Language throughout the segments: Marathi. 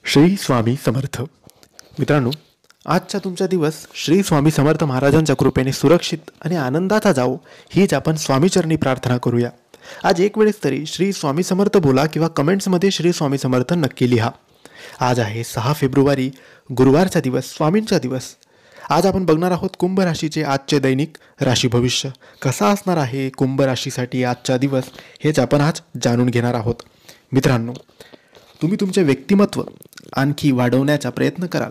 श्री स्वामी समर्थ. मित्रांनो, आजचा तुमचा दिवस श्री स्वामी समर्थ महाराजांच्या कृपेने सुरक्षित आणि आनंदाचा जावो हीच आपण स्वामीचरणी प्रार्थना करूया. आज एक वेळेस तरी श्री स्वामी समर्थ बोला किंवा कमेंट्समध्ये श्री स्वामी समर्थ नक्की लिहा. आज आहे 6 फेब्रुवारी, गुरुवारचा दिवस, स्वामींचा दिवस. आज आपण बघणार आहोत कुंभ राशीचे आजचे दैनिक राशी भविष्य कसा असणार आहे. कुंभ राशीसाठी आजचा दिवस हेच आपण आज जाणून घेणार आहोत. मित्रांनो, तुम्ही तुमचे व्यक्तिमत्व आणखी वाढवण्याचा प्रयत्न कराल,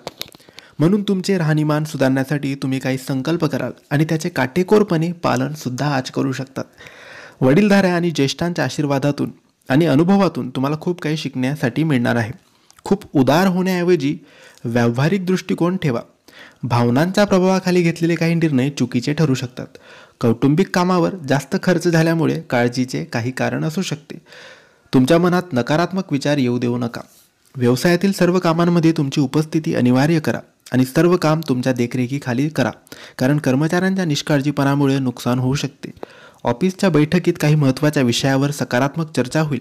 म्हणून तुमचे राहणीमान सुधारण्यासाठी तुम्ही काही संकल्प कराल आणि त्याचे काटेकोरपणे पालनसुद्धा आज करू शकतात. वडीलधाऱ्या आणि ज्येष्ठांच्या आशीर्वादातून आणि अनुभवातून तुम्हाला खूप काही शिकण्यासाठी मिळणार आहे. खूप उदार होण्याऐवजी व्यावहारिक दृष्टिकोन ठेवा. भावनांच्या प्रभावाखाली घेतलेले काही निर्णय चुकीचे ठरू शकतात. कौटुंबिक कामावर जास्त खर्च झाल्यामुळे काळजीचे काही कारण असू शकते. तुमच्या मनात नकारात्मक विचार येऊ देऊ नका. व्यवसायातील सर्व कामांमध्ये तुमची उपस्थिती अनिवार्य करा आणि सर्व काम तुमच्या देखरेखीखाली करा, कारण कर्मचाऱ्यांच्या निष्काळजीपणामुळे नुकसान होऊ शकते. ऑफिसच्या बैठकीत काही महत्त्वाच्या विषयावर सकारात्मक चर्चा होईल,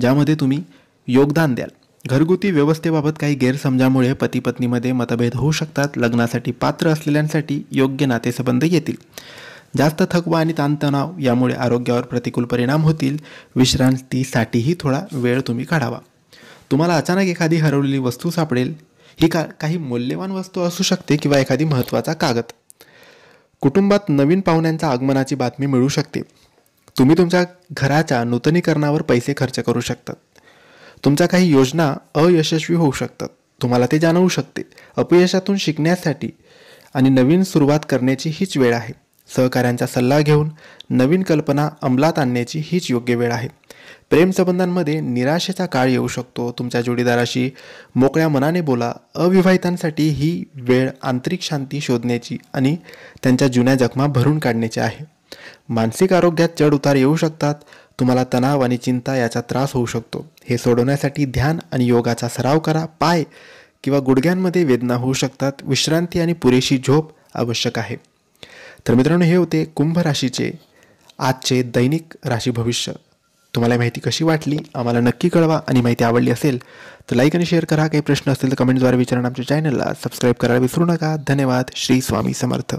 ज्यामध्ये तुम्ही योगदान द्याल. घरगुती व्यवस्थेबाबत काही गैरसमजामुळे पती पत्नीमध्ये मतभेद होऊ शकतात. लग्नासाठी पात्र असलेल्यांसाठी योग्य नातेसंबंध येतील. जास्त थकवा आणि ताणतणाव यामुळे आरोग्यावर प्रतिकूल परिणाम होतील. विश्रांतीसाठीही थोडा वेळ तुम्ही काढावा. तुम्हाला अचानक एखादी हरवलेली वस्तू सापडेल. ही काही मौल्यवान वस्तू असू शकते किंवा एखादी महत्त्वाचा कागद. कुटुंबात नवीन पाहुण्यांच्या आगमनाची बातमी मिळू शकते. तुम्ही तुमच्या घराच्या नूतनीकरणावर पैसे खर्च करू शकतात. तुमच्या काही योजना अयशस्वी होऊ शकतात. तुम्हाला ते जाणवू शकते. अपयशातून शिकण्यासाठी आणि नवीन सुरुवात करण्याची हीच वेळ आहे. सहकाऱ्यांचा सल्ला घेऊन नवीन कल्पना अंमलात आणण्याची हीच योग्य वेळ आहे. प्रेमसंबंधांमध्ये निराशेचा काळ येऊ शकतो. तुमच्या जोडीदाराशी मोकळ्या मनाने बोला. अविवाहितांसाठी ही वेळ आंतरिक शांती शोधण्याची आणि त्यांच्या जुन्या जखमा भरून काढण्याची आहे. मानसिक आरोग्यात चढ उतार येऊ शकतात. तुम्हाला तणाव आणि चिंता याचा त्रास होऊ शकतो. हे सोडवण्यासाठी ध्यान आणि योगाचा सराव करा. पाय किंवा गुडघ्यांमध्ये वेदना होऊ शकतात. विश्रांती आणि पुरेशी झोप आवश्यक आहे. तर मित्रांनो, हे होते कुंभ राशीचे आजचे दैनिक राशी भविष्य. तुम्हाला माहिती कशी वाटली आम्हाला नक्की कळवा, आणि माहिती आवडली असेल तर लाईक आणि शेअर करा. काही प्रश्न असतील तर कमेंटद्वारे विचारा. आमच्या चॅनलला सबस्क्राईब करायला विसरू नका. धन्यवाद. श्री स्वामी समर्थ.